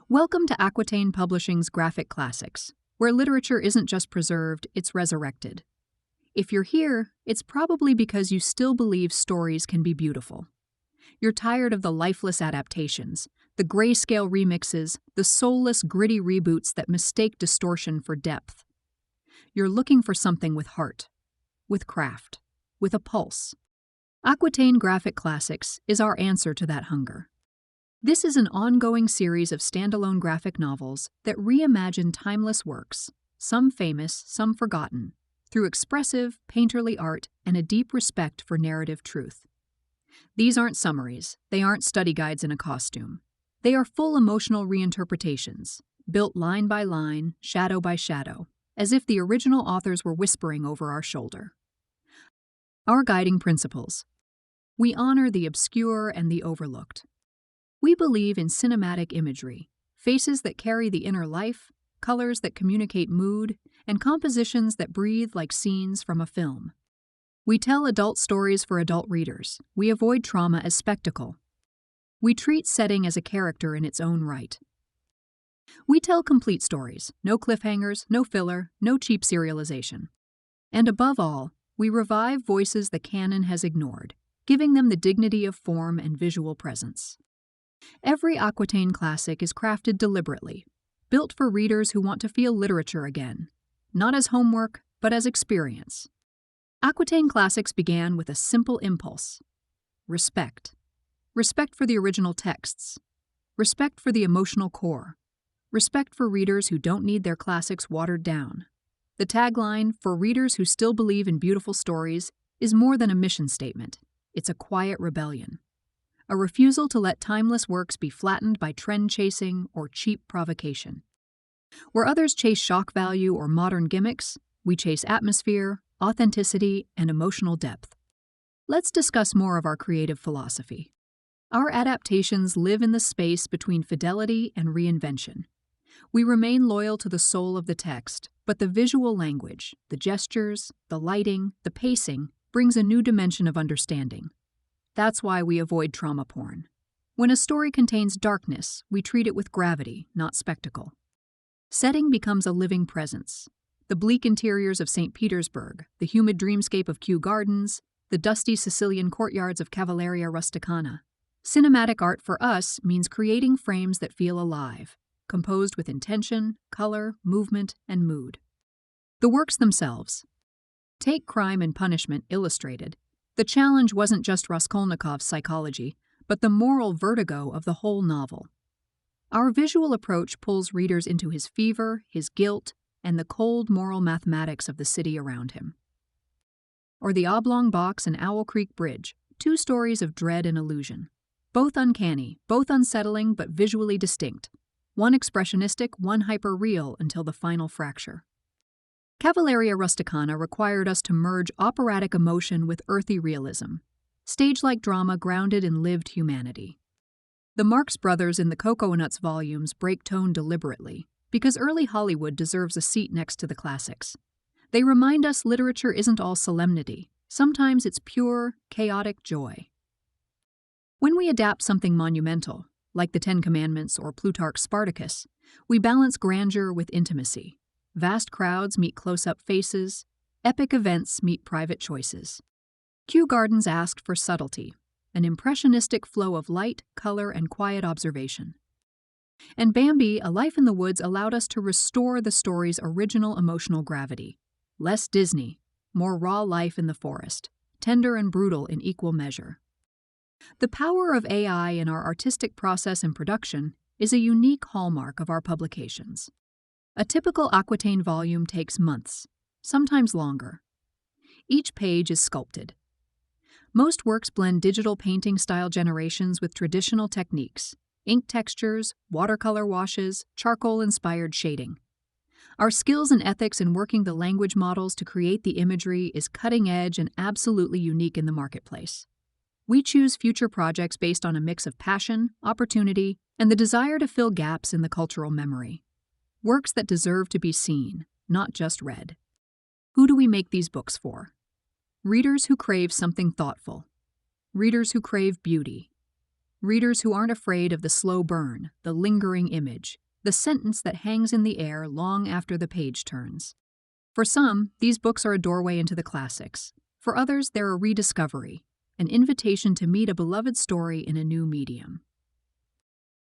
Welcome to Aquitaine Publishing's Graphic Classics, where literature isn't just preserved, it's resurrected. If you're here, it's probably because you still believe stories can be beautiful. You're tired of the lifeless adaptations, the grayscale remixes, the soulless, gritty reboots that mistake distortion for depth. You're looking for something with heart, with craft, with a pulse. Aquitaine Graphic Classics is our answer to that hunger. This is an ongoing series of standalone graphic novels that reimagine timeless works, some famous, some forgotten, through expressive, painterly art and a deep respect for narrative truth. These aren't summaries, they aren't study guides in a costume. They are full emotional reinterpretations, built line by line, shadow by shadow, as if the original authors were whispering over our shoulder. Our guiding principles. We honor the obscure and the overlooked. We believe in cinematic imagery, faces that carry the inner life, colors that communicate mood, and compositions that breathe like scenes from a film. We tell adult stories for adult readers. We avoid trauma as spectacle. We treat setting as a character in its own right. We tell complete stories, no cliffhangers, no filler, no cheap serialization. And above all, we revive voices the canon has ignored, giving them the dignity of form and visual presence. Every Aquitaine classic is crafted deliberately, built for readers who want to feel literature again, not as homework, but as experience. Aquitaine Classics began with a simple impulse: respect. Respect for the original texts. Respect for the emotional core. Respect for readers who don't need their classics watered down. The tagline, "For readers who still believe in beautiful stories," is more than a mission statement. It's a quiet rebellion. A refusal to let timeless works be flattened by trend-chasing or cheap provocation. Where others chase shock value or modern gimmicks, we chase atmosphere, authenticity, and emotional depth. Let's discuss more of our creative philosophy. Our adaptations live in the space between fidelity and reinvention. We remain loyal to the soul of the text, but the visual language, the gestures, the lighting, the pacing, brings a new dimension of understanding. That's why we avoid trauma porn. When a story contains darkness, we treat it with gravity, not spectacle. Setting becomes a living presence. The bleak interiors of St. Petersburg, the humid dreamscape of Kew Gardens, the dusty Sicilian courtyards of Cavalleria Rusticana. Cinematic art for us means creating frames that feel alive, composed with intention, color, movement, and mood. The works themselves. Take Crime and Punishment Illustrated. The challenge wasn't just Raskolnikov's psychology, but the moral vertigo of the whole novel. Our visual approach pulls readers into his fever, his guilt, and the cold moral mathematics of the city around him. Or The Oblong Box and Owl Creek Bridge, two stories of dread and illusion. Both uncanny, both unsettling but visually distinct. One expressionistic, one hyper-real until the final fracture. Cavalleria Rusticana required us to merge operatic emotion with earthy realism, stage-like drama grounded in lived humanity. The Marx Brothers in the Cocoanuts volumes break tone deliberately, because early Hollywood deserves a seat next to the classics. They remind us literature isn't all solemnity. Sometimes it's pure, chaotic joy. When we adapt something monumental, like the Ten Commandments or Plutarch's Spartacus, we balance grandeur with intimacy. Vast crowds meet close-up faces. Epic events meet private choices. Kew Gardens asked for subtlety, an impressionistic flow of light, color, and quiet observation. And Bambi, A Life in the Woods allowed us to restore the story's original emotional gravity. Less Disney, more raw life in the forest, tender and brutal in equal measure. The power of AI in our artistic process and production is a unique hallmark of our publications. A typical Aquitaine volume takes months, sometimes longer. Each page is sculpted. Most works blend digital painting style generations with traditional techniques, ink textures, watercolor washes, charcoal-inspired shading. Our skills and ethics in working the language models to create the imagery is cutting-edge and absolutely unique in the marketplace. We choose future projects based on a mix of passion, opportunity, and the desire to fill gaps in the cultural memory. Works that deserve to be seen, not just read. Who do we make these books for? Readers who crave something thoughtful. Readers who crave beauty. readers who aren't afraid of the slow burn, the lingering image, the sentence that hangs in the air long after the page turns. For some, these books are a doorway into the classics. For others, they're a rediscovery, an invitation to meet a beloved story in a new medium.